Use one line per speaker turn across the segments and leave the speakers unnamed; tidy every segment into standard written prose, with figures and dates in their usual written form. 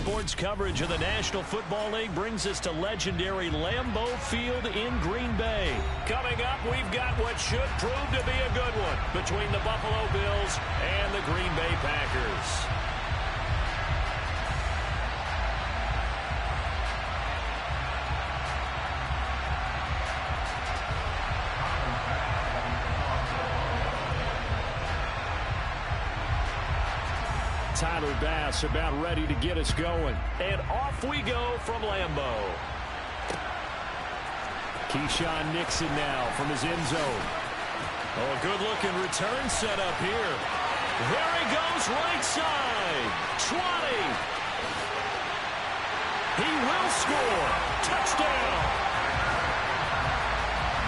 Sports coverage of the National Football League brings us to legendary Lambeau Field in Green Bay. Coming up, we've got what should prove to be a good one between the Buffalo Bills and the Green Bay Packers. Tyler Bass about ready to get us going. And off we go from Lambeau. Keyshawn Nixon now from his end zone. Oh, a good-looking return set up here. There he goes right side. 20. He will score. Touchdown.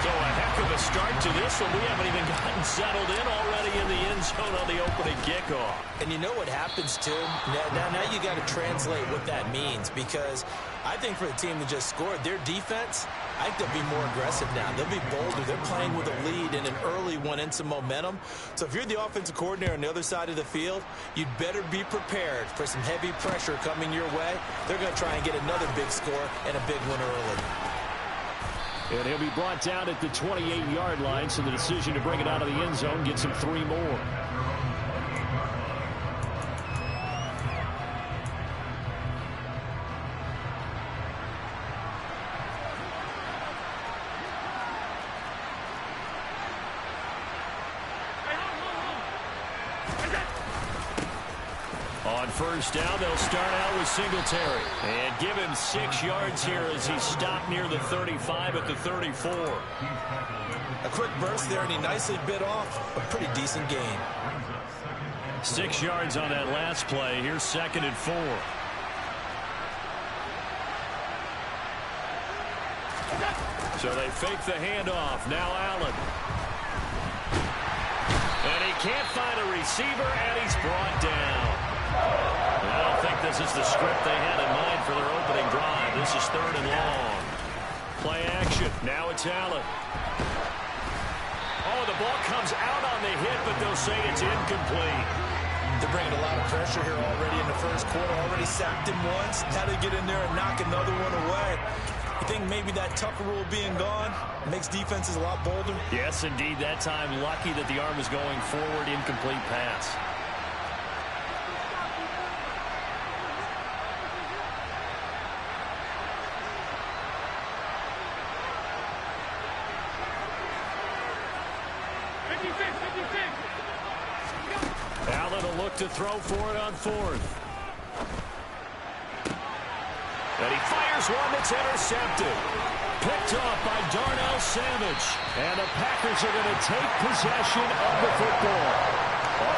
So a heck of a start to this one. We haven't even gotten settled in already in the end zone on the opening kickoff.
And you know what happens, too? Now you got to translate what that means, because I think for the team that just scored, their defense, I think they'll be more aggressive now. They'll be bolder. They're playing with a lead and an early one and some momentum. So if you're the offensive coordinator on the other side of the field, you'd better be prepared for some heavy pressure coming your way. They're going to try and get another big score and a big one early.
And he'll be brought down at the 28-yard line, so the decision to bring it out of the end zone gets him 3 more. On first down, they'll start out with Singletary. And give him 6 yards here as he stopped near the 35 at the 34.
A quick burst there, and he nicely bit off a pretty decent gain.
6 yards on that last play. Here's 2nd and 4. So they fake the handoff. Now Allen. And he can't find a receiver, and he's brought down. I don't think this is the script they had in mind for their opening drive. This is 3rd and long. Play action. Now it's Allen. Oh, the ball comes out on the hit, but they'll say it's incomplete.
They're bringing a lot of pressure here already in the first quarter. Already sacked him once. Had to get in there and knock another one away. You think maybe that Tucker rule being gone makes defenses a lot bolder?
Yes, indeed. That time, lucky that the arm is going forward. Incomplete pass. Allen will look to throw for it on 4th. And he fires one that's intercepted. Picked off by Darnell Savage. And the Packers are going to take possession of the football.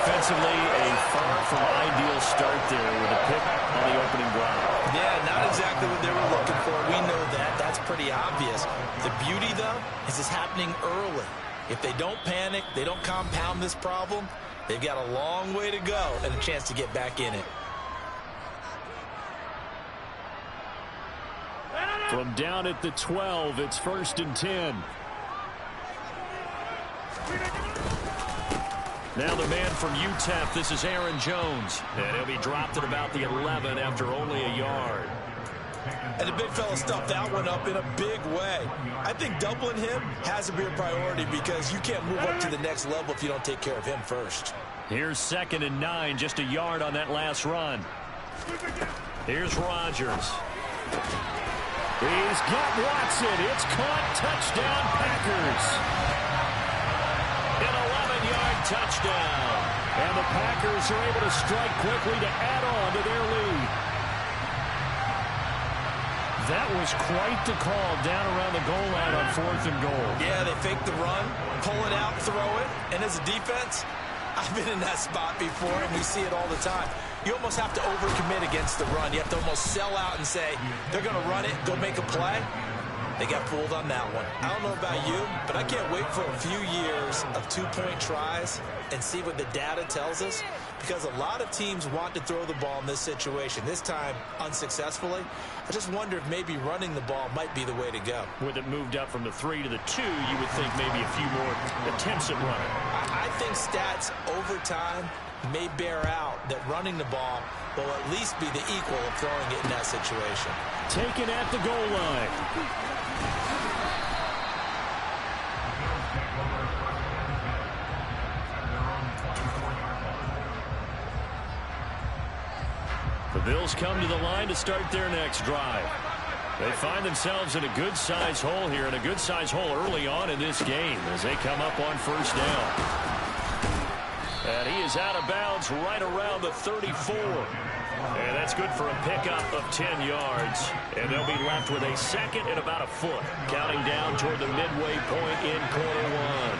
Offensively, a far from ideal start there with a pick on the opening drive.
Yeah, not exactly what they were looking for. We know that. That's pretty obvious. The beauty, though, is it's happening early. If they don't panic, they don't compound this problem, they've got a long way to go and a chance to get back in it.
From down at the 12, it's 1st and 10. Now the man from UTEP, this is Aaron Jones. And he'll be dropped at about the 11 after only a yard.
And the big fella stuffed that one up in a big way. I think doubling him has to be a priority because you can't move up to the next level if you don't take care of him first.
Here's 2nd and 9, just a yard on that last run. Here's Rodgers. He's got Watson. It's caught. Touchdown, Packers. An 11-yard touchdown. And the Packers are able to strike quickly to add on to their lead. That was quite the call down around the goal line on 4th and goal.
Yeah, they fake the run, pull it out, throw it. And as a defense, I've been in that spot before, and we see it all the time. You almost have to overcommit against the run. You have to almost sell out and say, they're going to run it, go make a play. They got fooled on that one. I don't know about you, but I can't wait for a few years of 2-point tries and see what the data tells us, because a lot of teams want to throw the ball in this situation. This time, unsuccessfully. I just wonder if maybe running the ball might be the way to go.
With it moved up from the 3 to the 2, you would think maybe a few more attempts at running.
I think stats over time may bear out that running the ball will at least be the equal of throwing it in that situation.
Taken at the goal line. The Bills come to the line to start their next drive. They find themselves in a good-sized hole here, and a good-sized hole early on in this game as they come up on first down. And he is out of bounds right around the 34. And that's good for a pickup of 10 yards. And they'll be left with a second and about a foot, counting down toward the midway point in quarter one.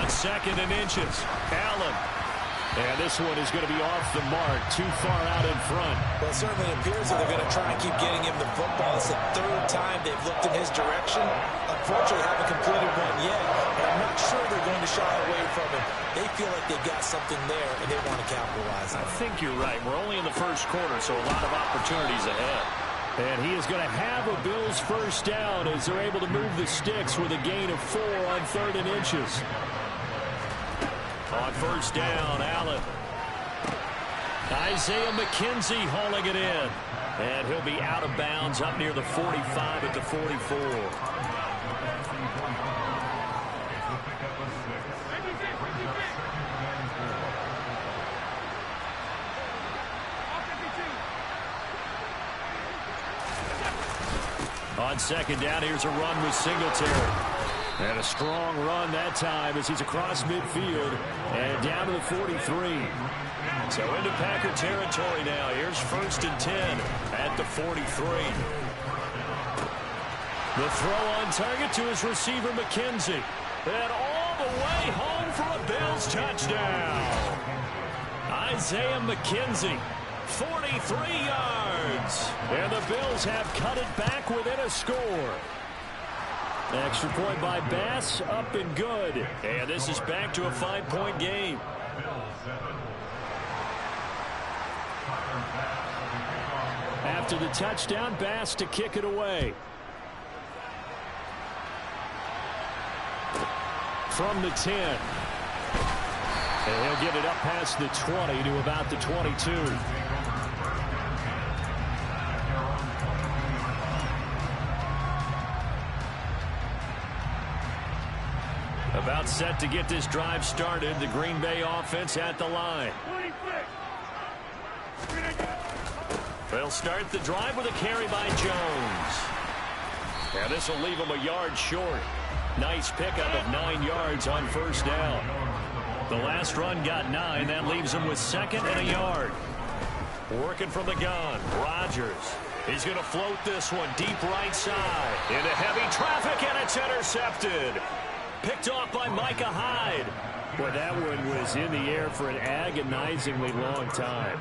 On second and inches, Allen. And this one is going to be off the mark, too far out in front.
Well, it certainly appears that they're going to try and keep getting him the football. It's the third time they've looked in his direction. Unfortunately, haven't completed one yet. And I'm not sure they're going to shy away from him. They feel like they've got something there, and they want to capitalize on it.
I think you're right. We're only in the first quarter, so a lot of opportunities ahead. And he is going to have a Bills first down as they're able to move the sticks with a gain of 4 on third and inches. On first down, Allen. Isaiah McKenzie hauling it in. And he'll be out of bounds up near the 45 at the 44. On second down, here's a run with Singletary. And a strong run that time as he's across midfield and down to the 43. So into Packer territory now. Here's first and 10 at the 43. The throw on target to his receiver, McKenzie. And all the way home for a Bills touchdown. Isaiah McKenzie, 43 yards. And the Bills have cut it back within a score. Extra point by Bass, up and good. And this is back to a 5-point game. After the touchdown, Bass to kick it away. From the 10. And he'll get it up past the 20 to about the 22. About set to get this drive started. The Green Bay offense at the line. They'll start the drive with a carry by Jones. And this will leave him a yard short. Nice pickup of 9 yards on first down. The last run got 9. That leaves him with second and a yard. Working from the gun, Rodgers. He's going to float this one deep right side. Into heavy traffic, and it's intercepted. Picked off by Micah Hyde. Boy, that one was in the air for an agonizingly long time.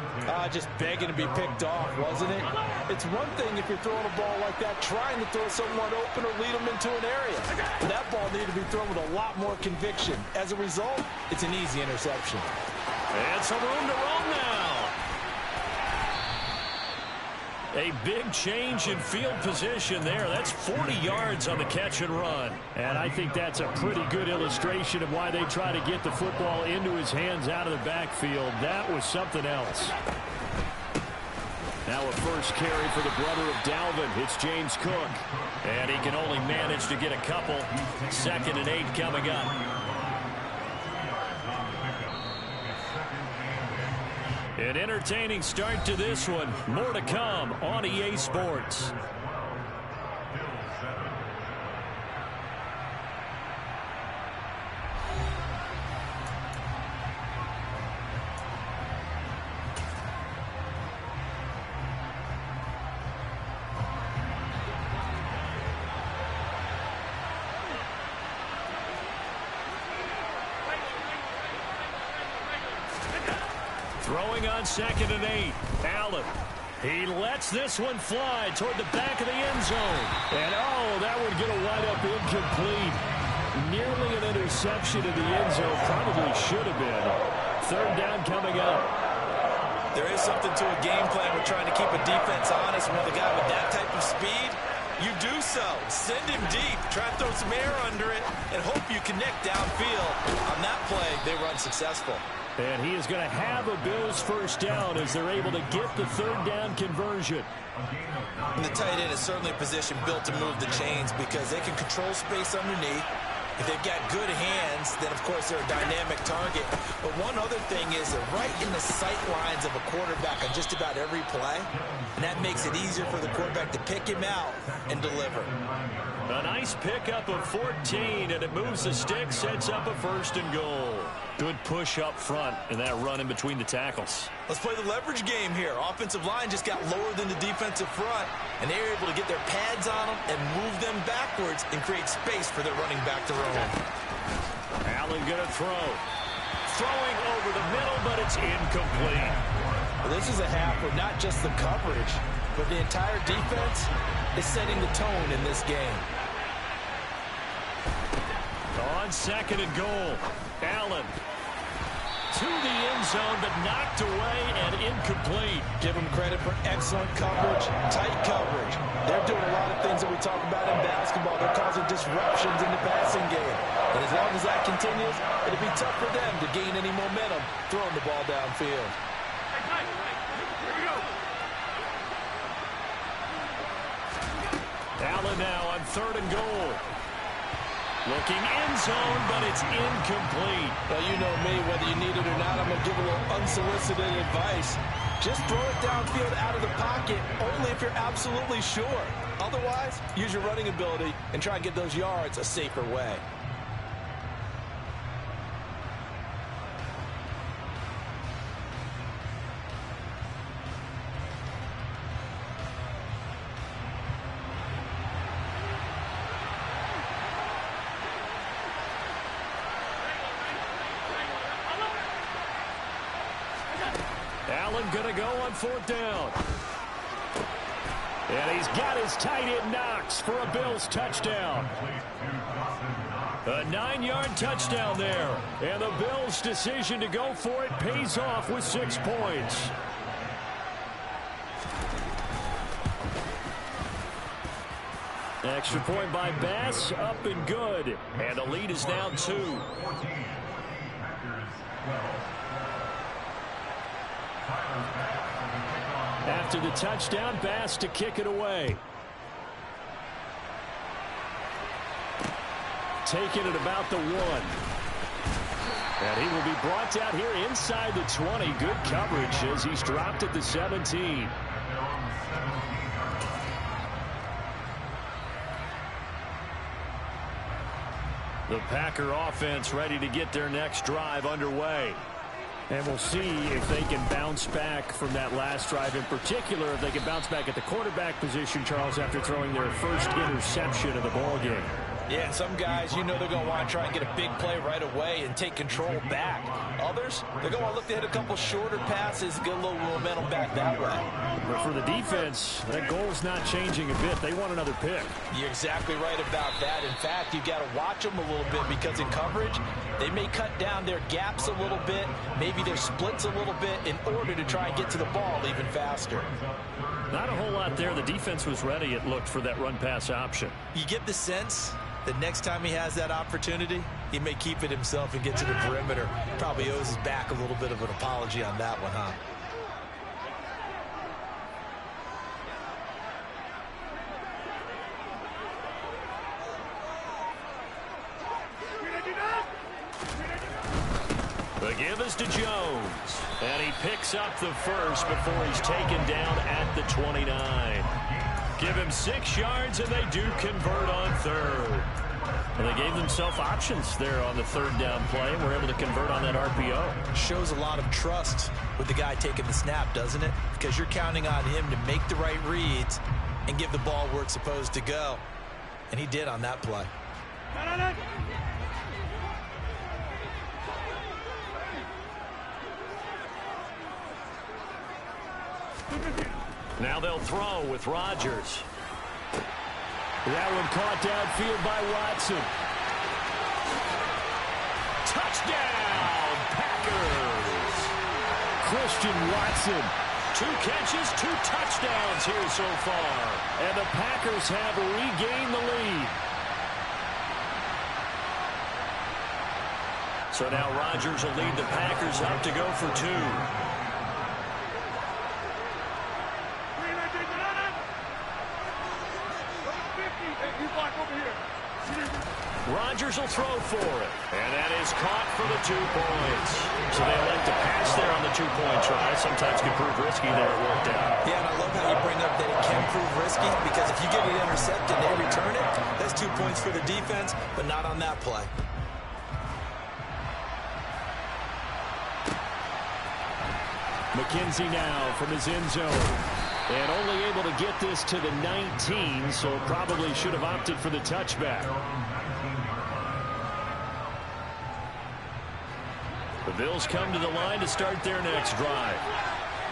Just begging to be picked off, wasn't it? It's one thing if you're throwing a ball like that, trying to throw someone open or lead them into an area. But that ball needed to be thrown with a lot more conviction. As a result, it's an easy interception.
And some room to roam now. A big change in field position there. That's 40 yards on the catch and run. And I think that's a pretty good illustration of why they try to get the football into his hands out of the backfield. That was something else. Now a first carry for the brother of Dalvin. It's James Cook. And he can only manage to get a couple. 2nd and 8 coming up. An entertaining start to this one. More to come on EA Sports. Throwing on 2nd and 8. Allen. He lets this one fly toward the back of the end zone. And, oh, that would get a wide up incomplete. Nearly an interception in the end zone. Probably should have been. 3rd down coming up.
There is something to a game plan with trying to keep a defense honest. When with a guy with that type of speed, you do so. Send him deep. Try to throw some air under it and hope you connect downfield. On that play, they were unsuccessful.
And he is going to have a Bills first down as they're able to get the third down conversion.
And the tight end is certainly a position built to move the chains because they can control space underneath. If they've got good hands, then, of course, they're a dynamic target. But one other thing is they're right in the sight lines of a quarterback on just about every play, and that makes it easier for the quarterback to pick him out and deliver.
A nice pickup of 14, and it moves the stick, sets up a first and goal. Good push up front in that run in between the tackles.
Let's play the leverage game here. Offensive line just got lower than the defensive front, and they were able to get their pads on them and move them backwards and create space for their running back to roam.
Allen going to throw. Throwing over the middle, but it's incomplete.
Well, this is a half where not just the coverage, but the entire defense is setting the tone in this game.
On second and goal, Allen to the end zone, but knocked away and incomplete.
Give them credit for excellent coverage, tight coverage. They're doing a lot of things that we talk about in basketball. They're causing disruptions in the passing game. And as long as that continues, it'll be tough for them to gain any momentum throwing the ball downfield.
Allen now on third and goal. Looking end zone, but it's incomplete.
Well, you know me, whether you need it or not, I'm going to give a little unsolicited advice. Just throw it downfield out of the pocket, only if you're absolutely sure. Otherwise, use your running ability and try and get those yards a safer way.
Allen going to go on fourth down. And he's got his tight end Knox for a Bills touchdown. A 9-yard touchdown there. And the Bills' decision to go for it pays off with 6 points. Extra point by Bass, up and good. And the lead is now 2. After the touchdown, Bass to kick it away. Taking it about the 1. And he will be brought down here inside the 20. Good coverage as he's dropped at the 17. The Packer offense ready to get their next drive underway. And we'll see if they can bounce back from that last drive, in particular if they can bounce back at the quarterback position, Charles, after throwing their first interception of the ballgame.
Yeah, and some guys, you know they're going to want to try and get a big play right away and take control back. Others, they're going to want to look to hit a couple shorter passes, get a little momentum back that way.
But for the defense, that goal's not changing a bit. They want another pick.
You're exactly right about that. In fact, you've got to watch them a little bit because in coverage, they may cut down their gaps a little bit, maybe their splits a little bit in order to try and get to the ball even faster.
Not a whole lot there. The defense was ready, it looked, for that run-pass option.
You get the sense that next time he has that opportunity, he may keep it himself and get to the perimeter. Probably owes his back a little bit of an apology on that one, huh?
The give is to Jones. And he picks up the first before he's taken down at the 29. Give him 6 yards, and they do convert on third. And they gave themselves options there on the third down play, and were able to convert on that RPO.
Shows a lot of trust with the guy taking the snap, doesn't it? Because you're counting on him to make the right reads and give the ball where it's supposed to go. And he did on that play.
Now they'll throw with Rodgers. That one caught downfield by Watson. Touchdown, Packers! Christian Watson. 2 catches, 2 touchdowns here so far. And the Packers have regained the lead. So now Rodgers will lead the Packers up to go for 2. Rodgers will throw for it. And that is caught for the 2 points. So they elect to pass there on the 2-point try. Sometimes can prove risky there. It worked out.
Yeah, and I love how you bring up that it can prove risky, because if you get it intercepted and they return it, that's 2 points for the defense, but not on that play.
McKenzie now from his end zone. And only able to get this to the 19, so probably should have opted for the touchback. The Bills come to the line to start their next drive.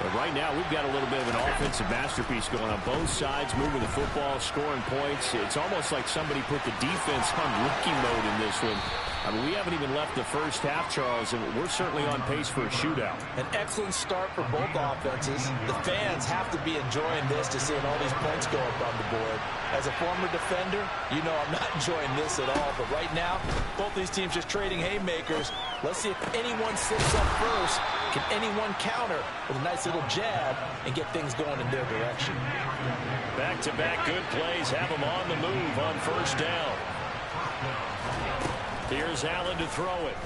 But right now, we've got a little bit of an offensive masterpiece going on both sides, moving the football, scoring points. It's almost like somebody put the defense on rookie mode in this one. I mean, we haven't even left the first half, Charles, and we're certainly on pace for a shootout.
An excellent start for both offenses. The fans have to be enjoying this to seeing all these points go up on the board. As a former defender, you know I'm not enjoying this at all. But right now, both these teams just trading haymakers. Let's see if anyone slips up first. Can anyone counter with a nice little jab and get things going in their direction?
Back-to-back good plays have them on the move on first down. Here's Allen to throw it.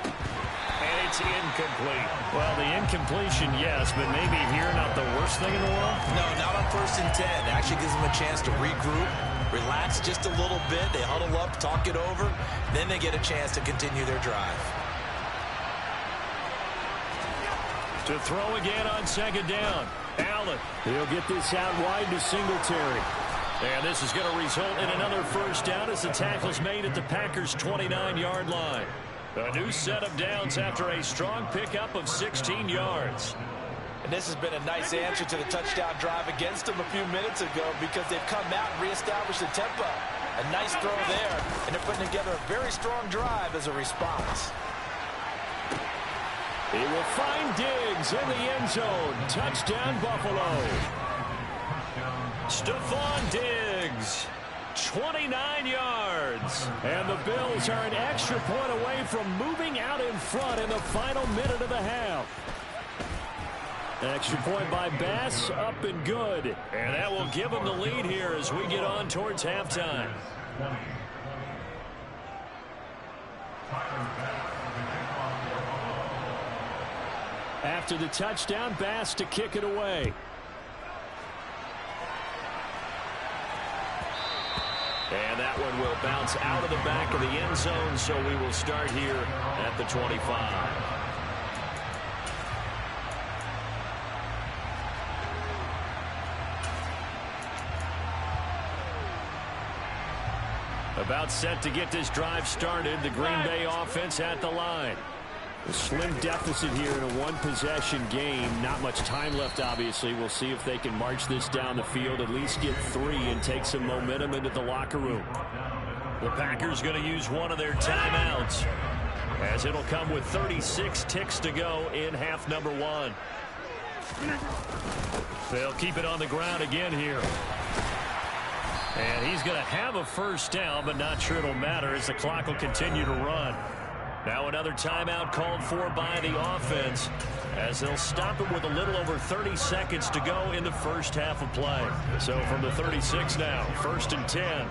And it's incomplete. Well, the incompletion, yes, but maybe here not the worst thing in the world?
No, not on 1st and 10. It actually gives them a chance to regroup, relax just a little bit. They huddle up, talk it over. Then they get a chance to continue their drive.
To throw again on 2nd down. Allen. He'll get this out wide to Singletary. And this is going to result in another first down as the tackle's made at the Packers' 29-yard line. A new set of downs after a strong pickup of 16 yards.
And this has been a nice answer to the touchdown drive against them a few minutes ago, because they've come out and reestablished the tempo. A nice throw there, and they're putting together a very strong drive as a response.
He will find Diggs in the end zone. Touchdown, Buffalo. Stephon Diggs, 29 yards. And the Bills are an extra point away from moving out in front in the final minute of the half. Extra point by Bass, up and good. And that will give them the lead here as we get on towards halftime. After the touchdown, Bass to kick it away. And that one will bounce out of the back of the end zone, so we will start here at the 25. About set to get this drive started, the Green Bay offense at the line. A slim deficit here in a one-possession game. Not much time left, obviously. We'll see if they can march this down the field, at least get 3, and take some momentum into the locker room. The Packers going to use one of their timeouts, as it'll come with 36 ticks to go in half number 1. They'll keep it on the ground again here. And he's going to have a first down, but not sure it'll matter as the clock will continue to run. Now another timeout called for by the offense, as they'll stop it with a little over 30 seconds to go in the first half of play. So from the 36 now, 1st and 10.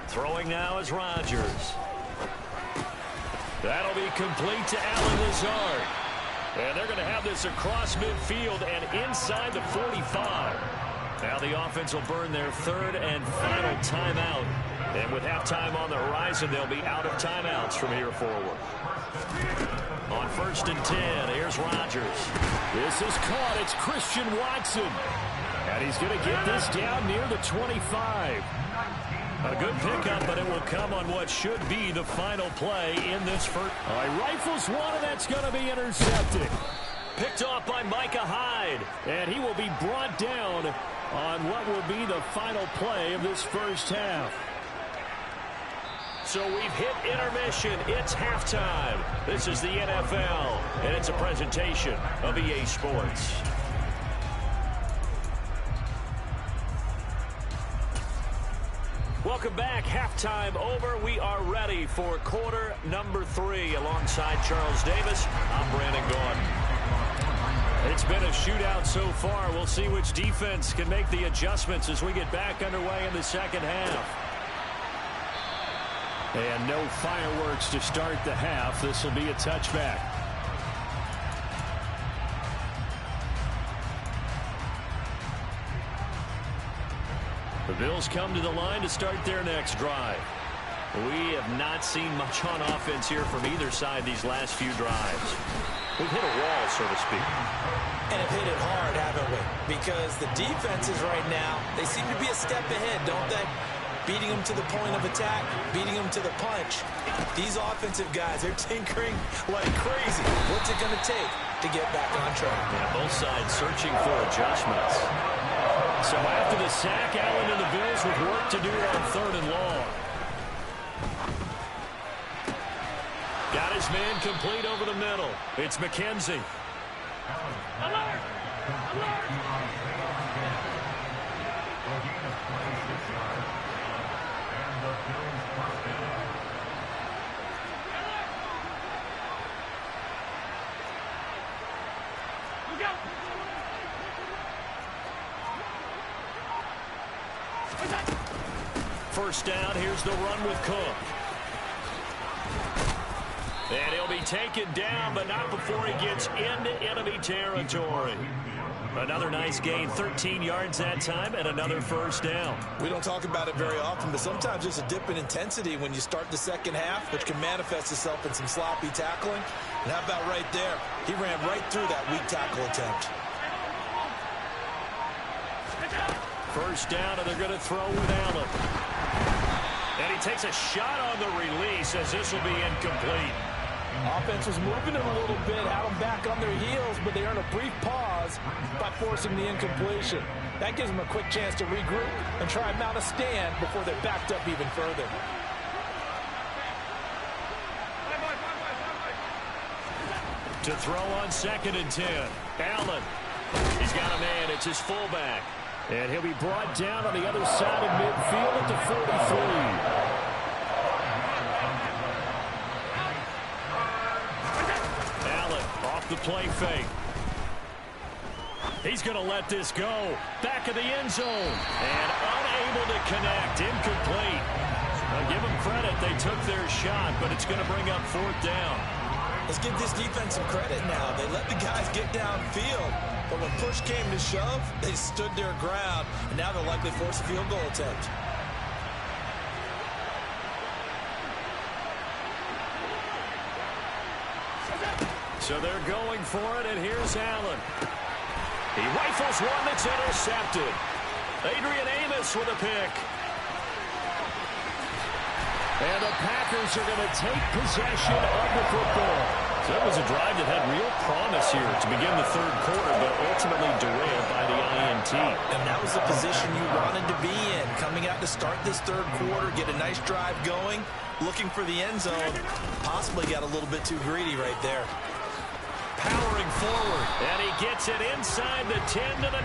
Throwing now is Rodgers. That'll be complete to Allen Lazard. And they're going to have this across midfield and inside the 45. Now the offense will burn their 3rd and final timeout. And with halftime on the horizon, they'll be out of timeouts from here forward. On 1st and 10, here's Rodgers. This is caught. It's Christian Watson. And he's going to get this down near the 25. A good pickup, but it will come on what should be the final play in this first. All right, rifles one, and that's going to be intercepted. Picked off by Micah Hyde. And he will be brought down on what will be the final play of this first half. So we've hit intermission. It's halftime. This is the NFL, and it's a presentation of EA Sports. Welcome back. Halftime over. We are ready for quarter number 3. Alongside Charles Davis, I'm Brandon Gaudin. It's been a shootout so far. We'll see which defense can make the adjustments as we get back underway in the second half. And no fireworks to start the half. This will be a touchback. The Bills come to the line to start their next drive. We have not seen much on offense here from either side these last few drives. We've hit a wall, so to speak.
And have hit it hard, haven't we? Because the defenses right now, they seem to be a step ahead, don't they? Beating them to the point of attack, beating them to the punch. These offensive guys, they're tinkering like crazy. What's it going to take to get back on track?
Yeah, both sides searching for adjustments. So after the sack, Allen and the Bills with work to do on 3rd and long. Got his man complete over the middle. It's McKenzie. Alert! Alert! First down, here's the run with Cook. And he'll be taken down, but not before he gets into enemy territory. Another nice gain, 13 yards that time, and another first down.
We don't talk about it very often, but sometimes there's a dip in intensity when you start the second half, which can manifest itself in some sloppy tackling. And how about right there? He ran right through that weak tackle attempt.
First down, and they're going to throw with Allen. And he takes a shot on the release as this will be incomplete.
Offense was moving it a little bit, had them back on their heels, but they earned a brief pause by forcing the incompletion. That gives them a quick chance to regroup and try and mount a stand before they're backed up even further.
To throw on 2nd and 10. Allen. He's got a man. It's his fullback. And he'll be brought down on the other side of midfield at the 43. The play fake. He's going to let this go. Back of the end zone. And unable to connect. Incomplete. I'll give them credit. They took their shot, but it's going to bring up 4th down.
Let's give this defense some credit now. They let the guys get downfield. But when push came to shove, they stood their ground. And now they'll likely force a field goal attempt.
So they're going for it, and here's Allen. He rifles one that's intercepted. Adrian Amos with a pick. And the Packers are going to take possession of the football. So that was a drive that had real promise here to begin the 3rd quarter, but ultimately derailed by the INT.
And that was the position you wanted to be in. Coming out to start this 3rd quarter, get a nice drive going, looking for the end zone. Possibly got a little bit too greedy right there.
Powering forward, and he gets it inside the 10 to the 9.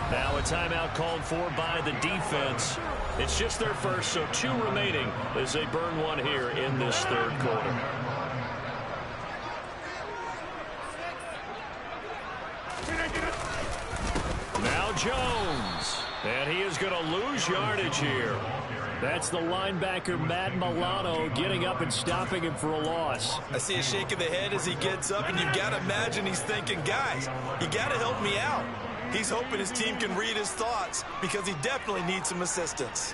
Now a timeout called for by the defense. It's just their first, so 2 remaining as they burn one here in this 3rd quarter. Now Jones, and he is going to lose yardage here. That's the linebacker, Matt Milano, getting up and stopping him for a loss.
I see a shake of the head as he gets up, and you've got to imagine he's thinking, guys, you got to help me out. He's hoping his team can read his thoughts because he definitely needs some assistance.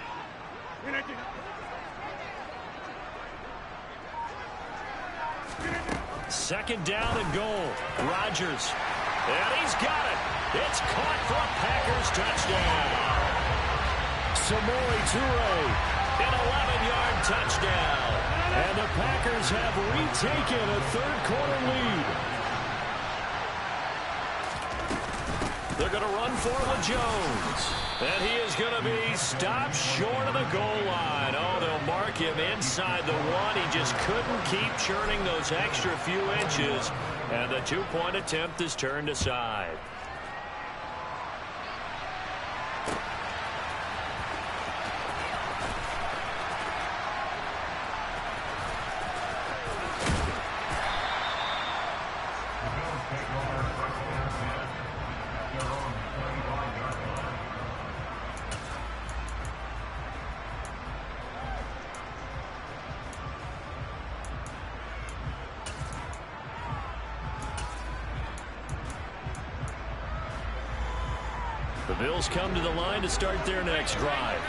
2nd down and goal. Rodgers. And he's got it. It's caught for a Packers touchdown. Samori Toure, an 11-yard touchdown. And the Packers have retaken a 3rd quarter lead. They're going to run for it with Jones. And he is going to be stopped short of the goal line. Oh, they'll mark him inside the one. He just couldn't keep churning those extra few inches. And the two-point attempt is turned aside. The Bills come to the line to start their next drive.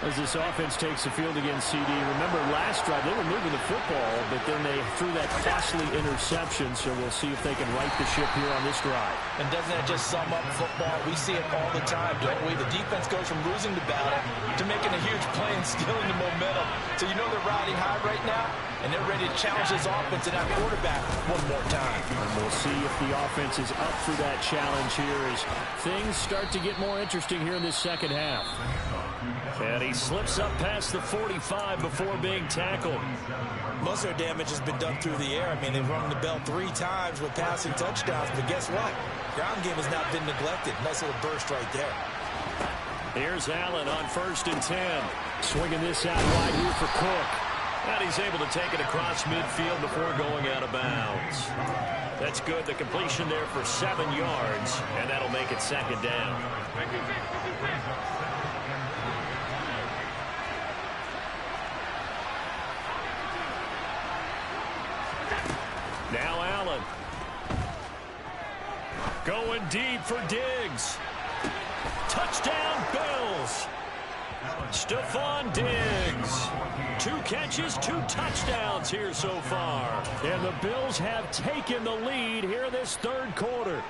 As this offense takes the field against CD, remember last drive they were moving the football, but then they threw that costly interception, so we'll see if they can right the ship here on this drive.
And doesn't that just sum up football? We see it all the time, don't we? The defense goes from losing the battle to making a huge play and stealing the momentum. So you know they're riding high right now, and they're ready to challenge this offense and that quarterback one more time.
And we'll see if the offense is up for that challenge here as things start to get more interesting here in this second half.
And he slips up past the 45 before being tackled.
Most of their damage has been done through the air. I mean, they've rung the bell 3 times with passing touchdowns, but guess what? Ground game has not been neglected. Nice little burst right there.
Here's Allen on 1st and 10.
Swinging this out wide here for Cook.
And he's able to take it across midfield before going out of bounds. That's good. The completion there for 7 yards, and that'll make it 2nd down. Now Allen. Going deep for Diggs. Touchdown, Bills. Stephon Diggs. 2 catches, 2 touchdowns here so far.
And the Bills have taken the lead here this 3rd quarter.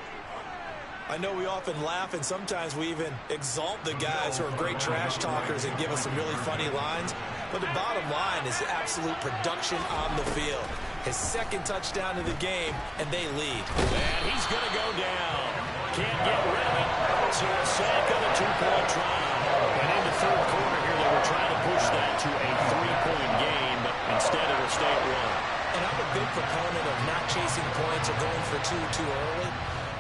I know we often laugh, and sometimes we even exalt the guys who are great trash talkers and give us some really funny lines. But the bottom line is absolute production on the field. His 2nd touchdown of the game, and they lead.
And he's going to go down. Can't get rid of it. So a sack on a 2-point try. And in the 3rd quarter here, they were trying to push that to a 3-point game, but instead it'll stay at 1.
And I'm a big proponent of not chasing points or going for 2 too early.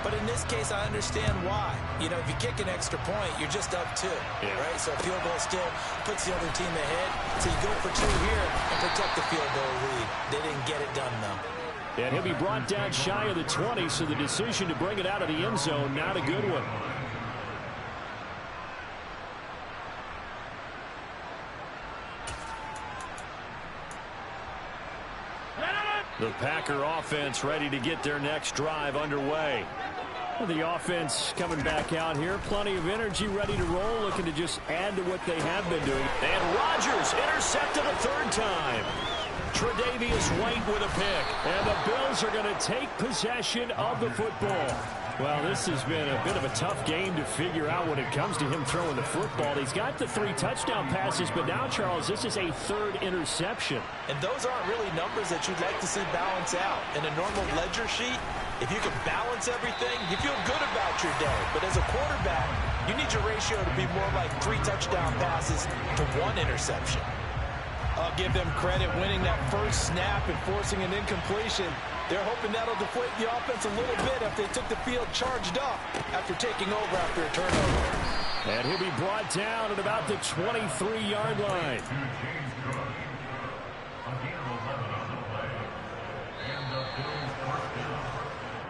But in this case, I understand why. You know, if you kick an extra point, you're just up 2, right? So a field goal still puts the other team ahead. So you go for 2 here and protect the field goal lead. They didn't get it done, though.
And he'll be brought down shy of the 20, so the decision to bring it out of the end zone, not a good one.
The Packer offense ready to get their next drive underway.
Well, the offense coming back out here. Plenty of energy, ready to roll, looking to just add to what they have been doing.
And Rodgers intercepted a 3rd time. Tre'Davious White with a pick.
And the Bills are going to take possession of the football. Well, this has been a bit of a tough game to figure out when it comes to him throwing the football. He's got the 3 touchdown passes, but now, Charles, this is a 3rd interception.
And those aren't really numbers that you'd like to see balance out. In a normal ledger sheet, if you can balance everything, you feel good about your day. But as a quarterback, you need your ratio to be more like 3 touchdown passes to 1 interception. I'll give them credit winning that first snap and forcing an incompletion. They're hoping that'll deflate the offense a little bit if they took the field charged up after taking over after a turnover.
And he'll be brought down at about the 23-yard line.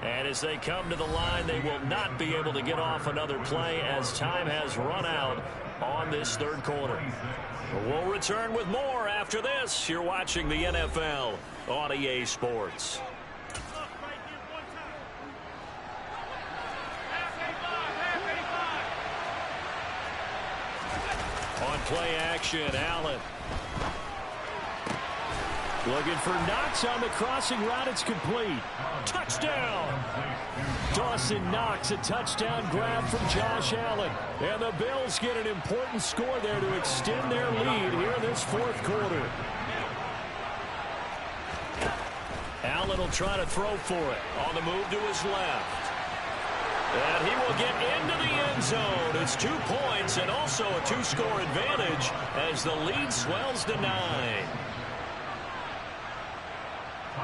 And as they come to the line, they will not be able to get off another play as time has run out on this 3rd quarter. We'll return with more after this. You're watching the NFL on EA Sports. On play action, Allen.
Looking for Knox on the crossing route. It's complete. Touchdown! Dawson Knox, a touchdown grab from Josh Allen. And the Bills get an important score there to extend their lead here in this 4th quarter.
Allen will try to throw for it. On the move to his left.
And he will get into the end zone. It's 2 points and also a 2-score advantage as the lead swells to 9.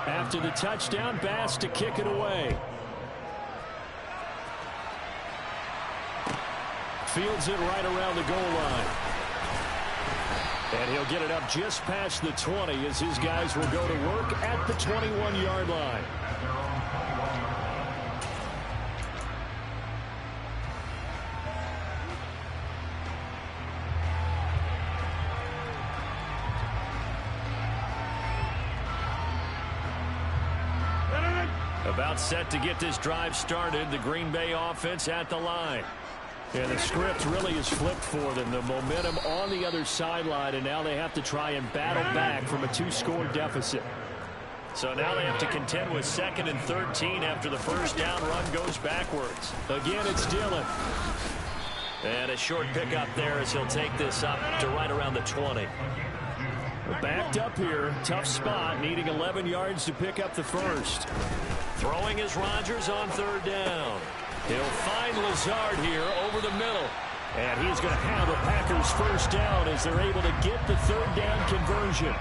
After the touchdown, Bass to kick it away. Fields it right around the goal line. And he'll get it up just past the 20 as his guys will go to work at the 21-yard line. About set to get this drive started, the Green Bay offense at the line. And the script really is flipped for them. The momentum on the other sideline, and now they have to try and battle back from a 2-score deficit. So now they have to contend with 2nd and 13 after the first down run goes backwards. Again, it's Dillon. And a short pickup there as he'll take this up to right around the 20. Backed up here, tough spot, needing 11 yards to pick up the first. Throwing is Rodgers on 3rd down. He'll find Lazard here over the middle. And he's going to have a Packers first down as they're able to get the 3rd down conversion.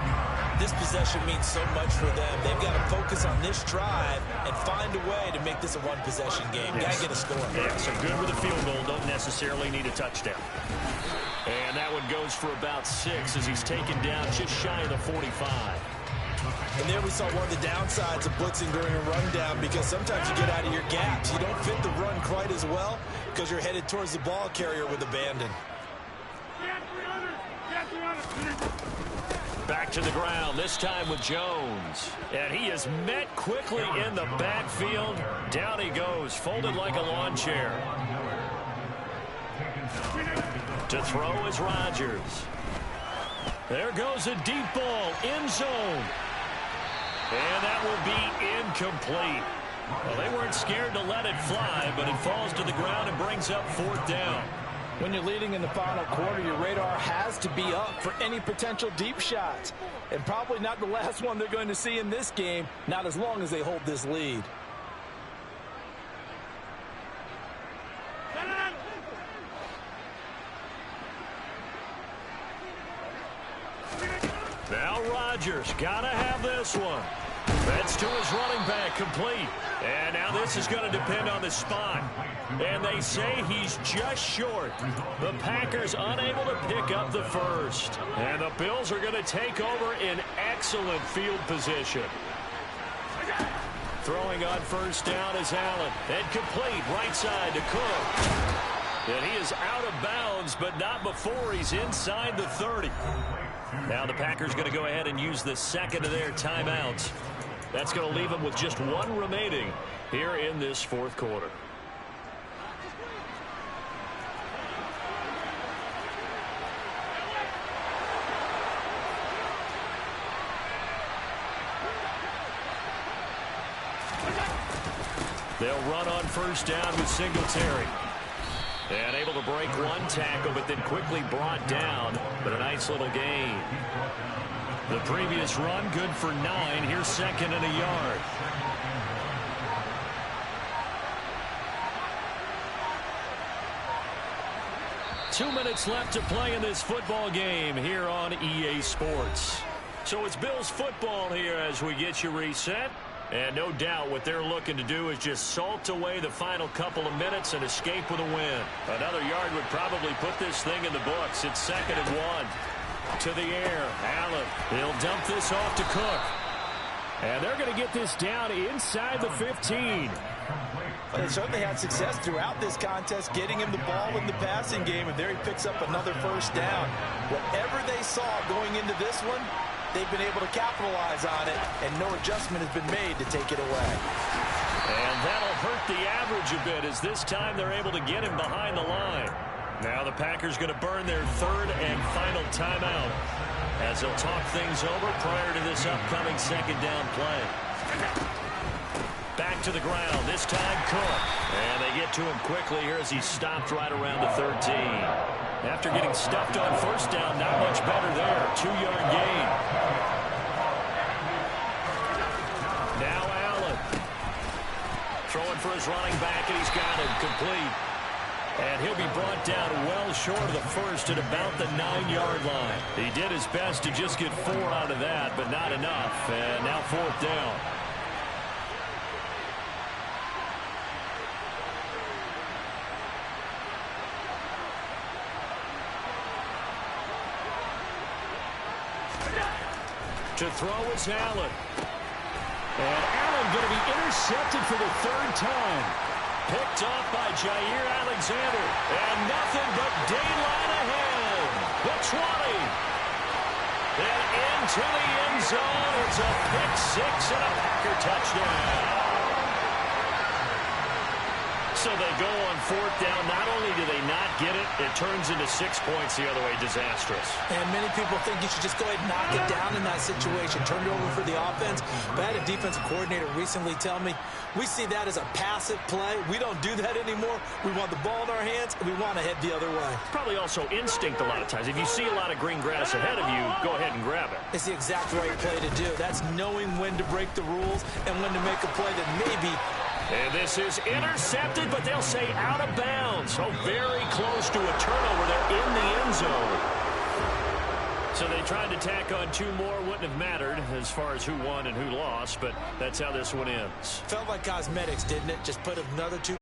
This possession means so much for them. They've got to focus on this drive and find a way to make this a one-possession game.
Yes.
Got to get a score.
Yeah, so good with a field goal. Don't necessarily need a touchdown. And that one goes for about 6 as he's taken down just shy of the 45.
And there we saw one of the downsides of blitzing during a rundown, because sometimes you get out of your gaps. You don't fit the run quite as well because you're headed towards the ball carrier with abandon.
Back to the ground, this time with Jones. And he is met quickly in the backfield. Down he goes, folded like a lawn chair. To throw is Rodgers. There goes a deep ball, end zone. And that will be incomplete. Well, they weren't scared to let it fly, but it falls to the ground and brings up 4th down.
When you're leading in the final quarter, your radar has to be up for any potential deep shots. And probably not the last one they're going to see in this game, not as long as they hold this lead.
Now Rodgers, gotta have this one. That's to his running back, complete. And now this is going to depend on the spot. And they say he's just short. The Packers unable to pick up the first. And the Bills are going to take over in excellent field position. Throwing on 1st down is Allen. And complete, right side to Cook. And he is out of bounds, but not before he's inside the 30. Now the Packers going to go ahead and use the 2nd of their timeouts. That's going to leave them with just 1 remaining here in this 4th quarter. They'll run on 1st down with Singletary. And able to break 1 tackle, but then quickly brought down. But a nice little gain. The previous run, good for 9. Here's 2nd and a yard. Two minutes left to play in this football game here on EA Sports. So it's Bills football here as we get you reset. And no doubt what they're looking to do is just salt away the final couple of minutes and escape with a win. Another yard would probably put this thing in the books. It's 2nd and 1. To the air, Allen. He'll dump this off to Cook. And they're going to get this down inside the 15.
Well, they certainly had success throughout this contest getting him the ball in the passing game, and there he picks up another 1st down. Whatever they saw going into this one, they've been able to capitalize on it, and no adjustment has been made to take it away.
And that'll hurt the average a bit as this time they're able to get him behind the line. Now the Packers going to burn their 3rd and final timeout as they'll talk things over prior to this upcoming 2nd down play. Back to the ground, this time Cook. And they get to him quickly here as he's stopped right around the 13. After getting stuffed on 1st down, not much better there. 2-yard gain. Now Allen. Throwing for his running back, and he's got him complete. And he'll be brought down well short of the first at about the 9-yard line. He did his best to just get 4 out of that, but not enough. And now 4th down. To throw is Allen. And Allen going to be intercepted for the 3rd time. Picked off by Jair Alexander. And nothing but daylight ahead. The 20. And into the end zone. It's a pick 6 and a Packer touchdown. So they go on 4th down. Not only do they not get it, it turns into 6 points the other way. Disastrous.
And many people think you should just go ahead and knock it down in that situation. Turn it over for the offense. But I had a defensive coordinator recently tell me, we see that as a passive play. We don't do that anymore. We want the ball in our hands, and we want to head the other way.
Probably also instinct a lot of times. If you see a lot of green grass ahead of you, go ahead and grab it.
It's the exact right play to do. That's knowing when to break the rules and when to make a play that maybe...
And this is intercepted, but they'll say out of bounds. So very close to a turnover there in the end zone. So they tried to tack on 2 more. Wouldn't have mattered as far as who won and who lost, but that's how this one ends.
Felt like cosmetics, didn't it? Just put another 2